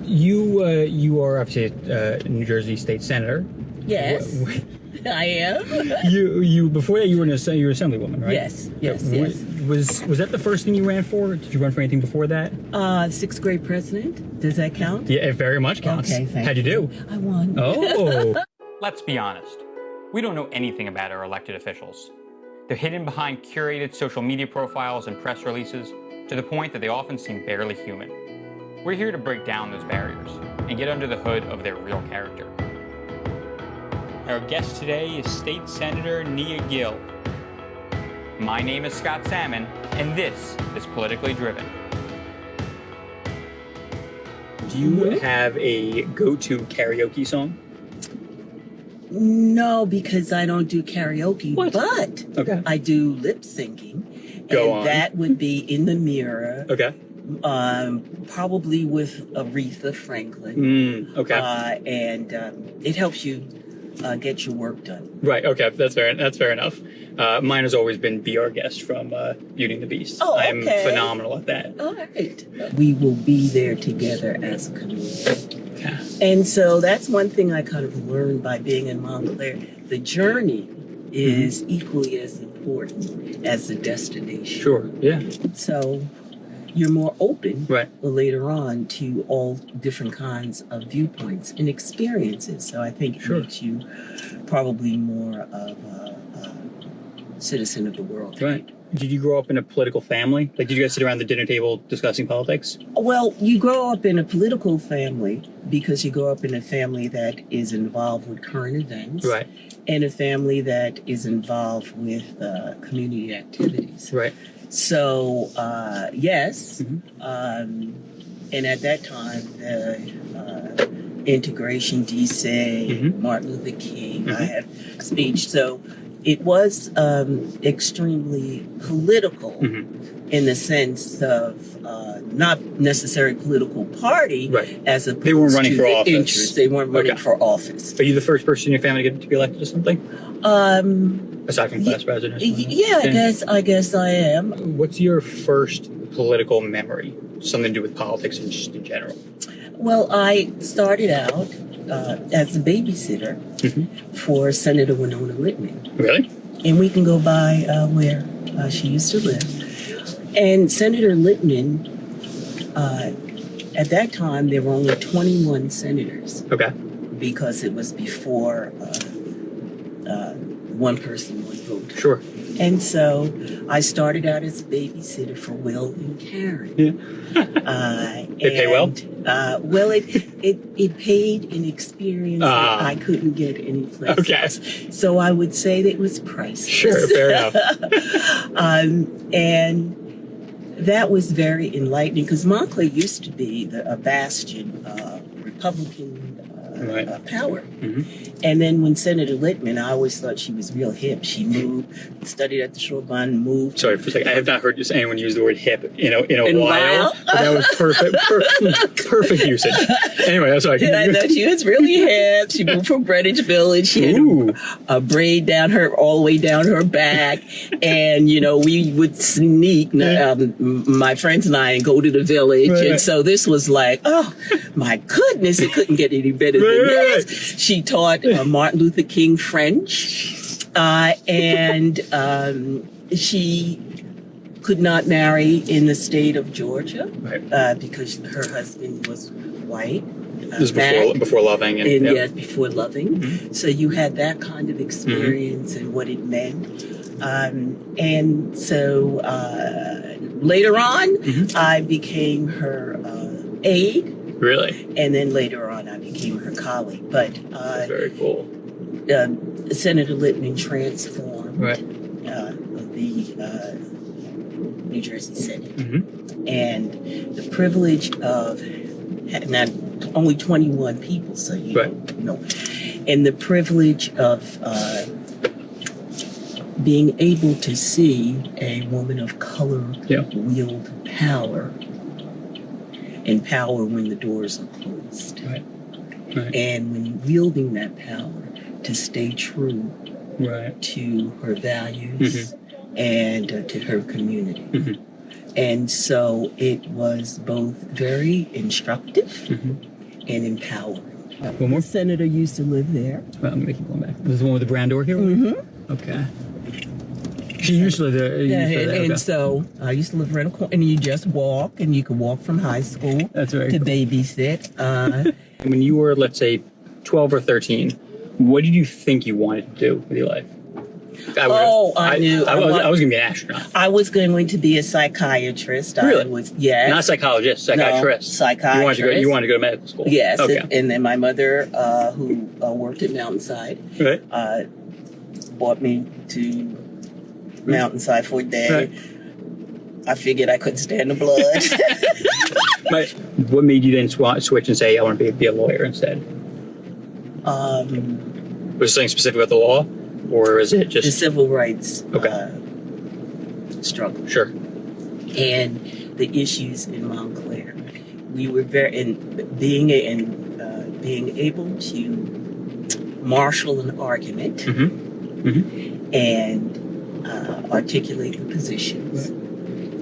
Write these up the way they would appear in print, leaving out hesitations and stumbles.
You are obviously a New Jersey state senator. Yes, I am. You before that you were an assemblywoman, right? Yes. Was that the first thing you ran for? Did you run for anything before that? Sixth grade president. Does that count? Yeah, it very much counts. Okay, thank How'd you do? I won. Oh. Let's be honest. We don't know anything about our elected officials. They're hidden behind curated social media profiles and press releases to the point that they often seem barely human. We're here to break down those barriers and get under the hood of their real character. Our guest today is State Senator Nia Gill. My name is Scott Salmon, and this is Politically Driven. Do you have a go-to karaoke song? No, because I don't do karaoke, What? but Okay. I do lip syncing. Go and on. That would be In the Mirror. Okay. Probably with Aretha Franklin. Okay. And it helps you get your work done. Right. Okay. That's fair enough. Mine has always been "Be Our Guest" from Beauty and the Beast. Oh, I'm okay. phenomenal at that. All right. We will be there together as a community. Yeah. And so that's one thing I kind of learned by being in Montclair. The journey is equally as important as the destination. Sure. Yeah. So you're more open Right. later on to all different kinds of viewpoints and experiences. So I think it Sure. makes you probably more of a citizen of the world. Right. Did you grow up in a political family? Like, did you guys sit around the dinner table discussing politics? Well, you grow up in a political family because you grow up in a family that is involved with current events. Right. And a family that is involved with community activities. Right. So, yes. Mhm. And at that time, the Integration DC, Mhm. Martin Luther King, I Mhm. had speech. So it was extremely political Mhm. in the sense of not necessarily political party Right. as opposed They weren't running to for the office. interest. They weren't running Okay. for office. Are you the first person in your family to be elected to something? Aside from class president? or something? Yeah, I guess I am. What's your first political memory? Something to do with politics and just in general? Well, I started out as a babysitter for Senator Winona Littman. Really? And we can go by where she used to live. And Senator Littman, at that time, there were only 21 senators Okay. because it was before one person was voted. Sure. And so I started out as a babysitter for Will and Karen. Yeah. They pay well? Well, it paid an experience that I couldn't get anyplace Okay. else. So I would say that it was priceless. Sure, fair enough. And that was very enlightening because Montclair used to be a bastion of Republican power. Mhm. And then when Senator Littman, I always thought she was real hip. She moved, studied at the Sorbonne, moved. Sorry for a second. I have not heard anyone use the word hip in a while. while? But that was perfect usage. Anyway, I'm sorry. I know she was really hip. She moved from Greenwich Village. She had a braid all the way down her back. And, we would sneak, my friends and I, and go to the village. Right. And so this was like, oh, my goodness, it couldn't get any better than this. She taught Martin Luther King French. And she could not marry in the state of Georgia because her husband was white. This was before Loving. Yes, before Loving. Mm-hmm. So you had that kind of experience and what it meant. And so later on, I became her aide. Really? And then later on, I became her colleague. But That's very cool. Senator Littman transformed the New Jersey Senate. And the privilege of, not only 21 people, so you don't know, and the privilege of being able to see a woman of color wield power, and power when the doors are closed. Right. And when wielding that power, to stay true to her values and to her community. And so it was both very instructive and empowering. One more. The senator used to live there. Well, I'm gonna keep going back. This is the one with the brown door here? Mm-hmm. Okay. She used to live there. And so I used to live right across, and you just walk, and you could walk from high school That's very to cool. babysit. When you were, let's say, 12 or 13, what did you think you wanted to do with your life? I knew. I was going to be an astronaut. I was going to be a psychiatrist. Really? Yes. Not a psychologist, psychiatrist. No, psychiatrist. You wanted to go to medical school. Yes. Okay. And then my mother, who worked at Mountainside, Right. brought me to Mountainside for a day. Right. I figured I couldn't stand the blood. But what made you then switch and say, I want to be a lawyer instead? Was it something specific about the law? Or is it just... The civil rights struggle. Sure. And the issues in Montclair. We were being able to marshal an argument and articulate the positions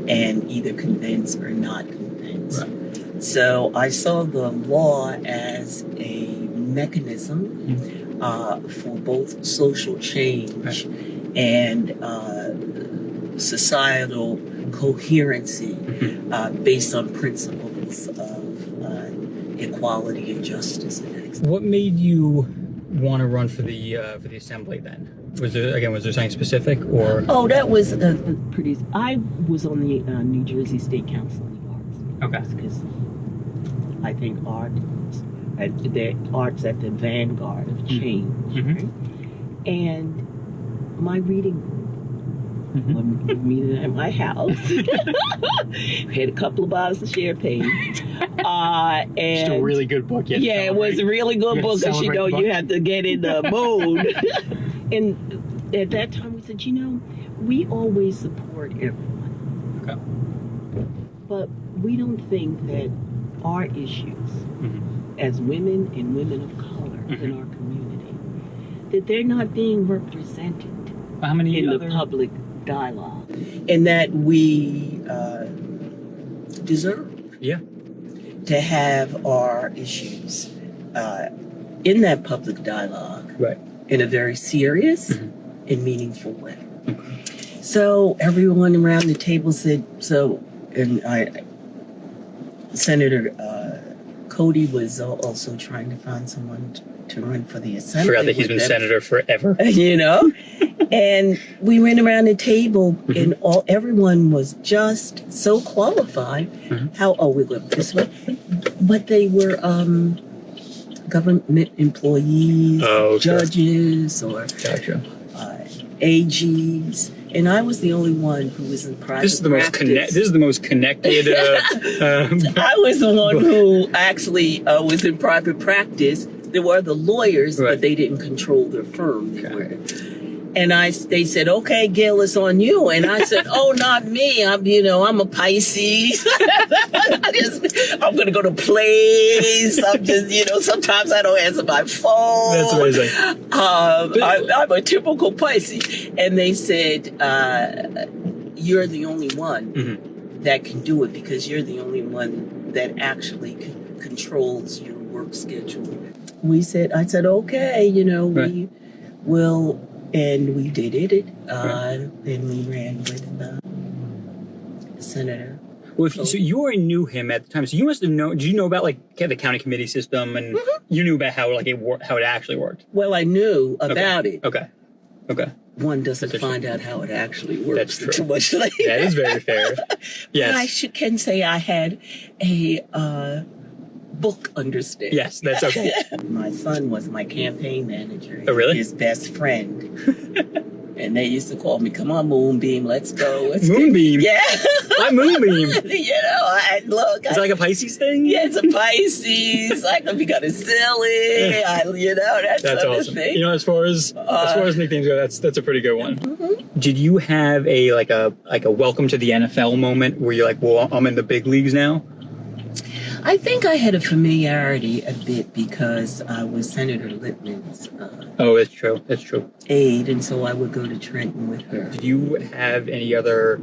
and either convince or not convince. Right. So I saw the law as a mechanism for both social change and societal coherency based on principles of equality and justice and excellence. What made you want to run for the assembly then? Was there something specific or? Oh, that was pretty. I was on the New Jersey State Council on the Arts. Okay. Because I think the art's at the vanguard of change, right? And my reading room, meeting at my house, we had a couple of bottles of champagne. And It's a really good book. Yeah, it was a really good book because you have to get in the mood. And at that time we said, we always support everyone. Okay. But we don't think that our issues as women and women of color in our community, that they're not being represented in the public dialogue. And that we deserve to have our issues in that public dialogue in a very serious and meaningful way. So everyone around the table said, Senator Cody was also trying to find someone to run for the assembly. Forgot that he's been senator forever. And we went around the table, and everyone was just so qualified. We look this way, but they were government employees, judges, or AGs. And I was the only one who was in private practice. This is the most connected. I was the one who actually was in private practice. There were the lawyers, but they didn't control their firm. And they said, "Okay, Gill, it's on you." And I said, "Oh, not me. I'm a Pisces. I'm going to go to plays. I'm just, sometimes I don't answer my phone. That's amazing. I'm a typical Pisces." And they said, "You're the only one that can do it because you're the only one that actually controls your work schedule." I said, "Okay, we will." And we did it. And we ran with Senator. Well, so you already knew him at the time. So you must have known. Did you know about the county committee system, and you knew about how it actually worked? Well, I knew about it. Okay. One doesn't find out how it actually works. That's true. Too much later. That is very fair. Yes. But I can say I had a book understanding. Yes, that's okay. My son was my campaign manager. Oh, really? His best friend. And they used to call me, "Come on, Moonbeam, let's go." Moonbeam? Yeah. I'm Moonbeam. Look. It's like a Pisces thing? Yeah, it's a Pisces. I could be kind of silly. That's awesome. thing. As far as nicknames go, that's a pretty good one. Did you have a welcome to the NFL moment where you're like, well, I'm in the big leagues now? I think I had a familiarity a bit because I was Senator Lippman's that's true. aide, and so I would go to Trenton with her. Did you have any other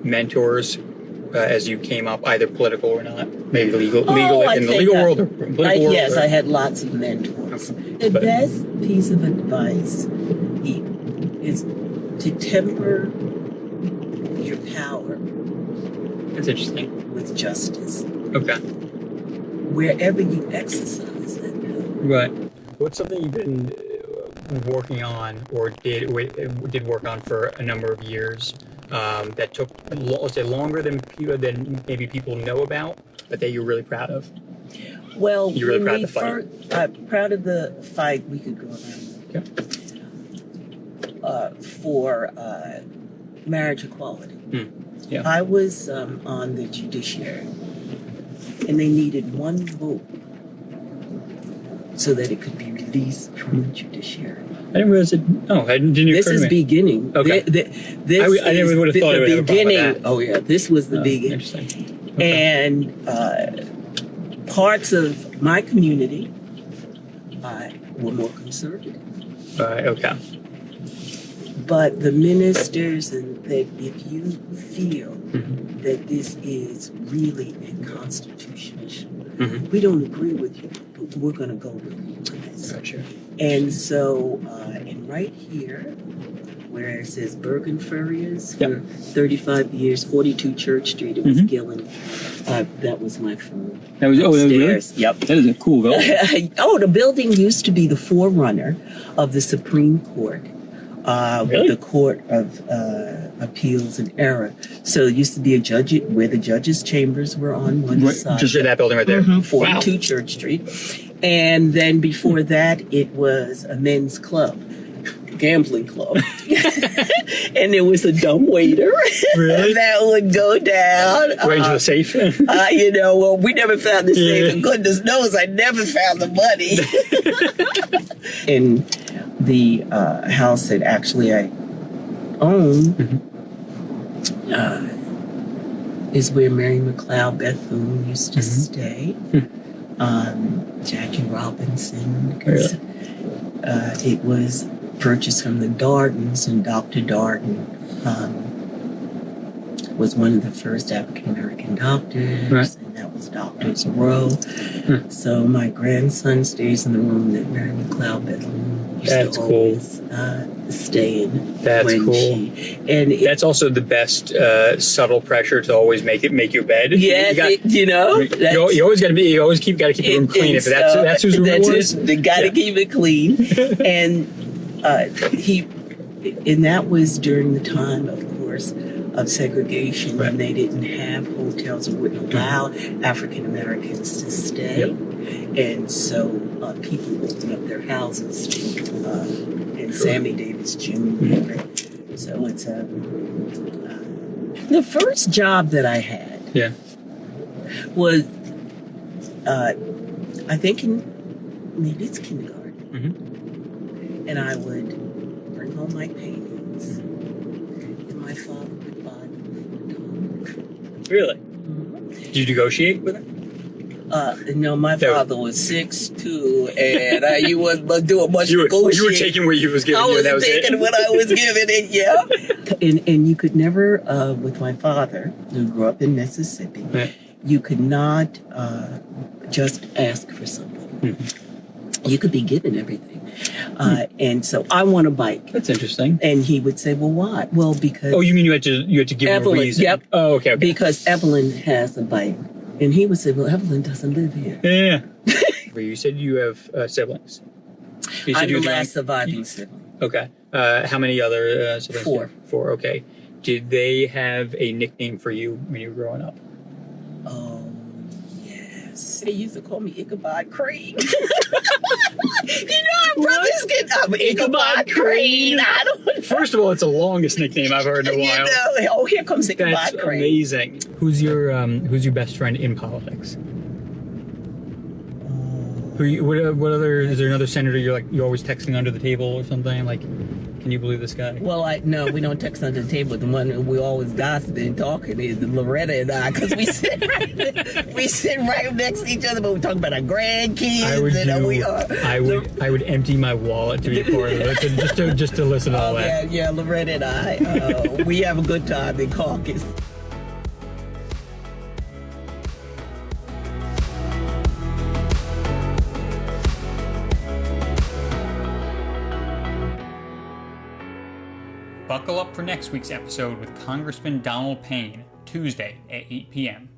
mentors as you came up, either political or not? Maybe legal I in the think legal world or political world? Yes, or? I had lots of mentors. Okay. The best piece of advice is to temper your power That's interesting. with justice. Okay. Wherever you exercise that power. Right. What's something you've been working on or did work on for a number of years that took, let's say, longer than maybe people know about, but that you're really proud of? Well, you're really proud of the fight. I'm proud of the fight. We could go around. Okay. For marriage equality. Yeah. I was on the judiciary, and they needed one vote so that it could be released from the judiciary. I didn't realize it. Oh, I didn't occur This to is me. beginning. Okay. I never would have thought it would have a problem with beginning. that. Oh yeah, this was the beginning. Interesting. Okay. And parts of my community were more conservative. Okay. But the ministers, and that if you feel that this is really a constitutional issue, we don't agree with you, but we're going to go with you on this. Gotcha. And so, and right here, where it says Bergen Furriers, for 35 years, 42 Church Street, it was Gill, and that was my phone. That was really? Yep. That is a cool building. Oh, the building used to be the forerunner of the Supreme Court. Really? The Court of Appeals and Error. So it used to be a judge where the judges' chambers were on one side. Just in that building right there. 42 Wow. Church Street. And then before that, it was a men's club, gambling club. And there was a dumb waiter Really? that would go down. Right into the safe. Well, we never found the safe. And goodness knows I never found the money. And the house that actually I own is where Mary McLeod Bethune used to stay. Jackie Robinson. Really? It was purchased from the Dardens, and Dr. Darden was one of the first African American doctors, and that was Doctors Row. So my grandson stays in the room that Mary McLeod Bethune used to always stay in. That's when cool. That's also the best subtle pressure to always make your bed. Yeah, you always got to keep the room clean. If that's whose room it was. They got to keep it clean. And that was during the time, of course, of segregation, and they didn't have hotels or wouldn't allow African Americans to stay. And so people opened up their houses to and Sammy Davis Jr. So it's the first job that I had was I think maybe it's kindergarten, and I would bring home my paintings, and my father would buy them. Really? Did you negotiate with him? No, my father was 6'2", and you wasn't doing much negotiating. You were taking what he was giving you, and that was it? I was taking what I was giving it, yeah. And you could never, with my father, who grew up in Mississippi, you could not just ask for something. You could be given everything. And so I want a bike. That's interesting. And he would say, well, why? Well, because... Oh, you mean you had to give him a reason? Yep. Oh, okay. Because Evelyn has a bike. And he would say, well, Evelyn doesn't live here. Yeah. You said you have siblings. You said I'm the last surviving sibling. Okay. How many other siblings? 4. 4, okay. Did they have a nickname for you when you were growing up? Oh, yes. They used to call me Ichabod Crane. Our brothers I'm Ichabod Crane. First of all, it's the longest nickname I've heard in a while. Here comes Ichabod That's Crane. Amazing. Who's your best friend in politics? What other, is there another senator you're always texting under the table or something? Like, can you believe this guy? Well, no, we don't text under the table. The one we always gossiping and talking is Loretta and I, because we sit right next to each other, but we talk about our grandkids. I would empty my wallet to be a part of it, just to listen to all that. Yeah, Loretta and I, we have a good time in caucus. Buckle up for next week's episode with Congressman Donald Payne, Tuesday at 8 p.m.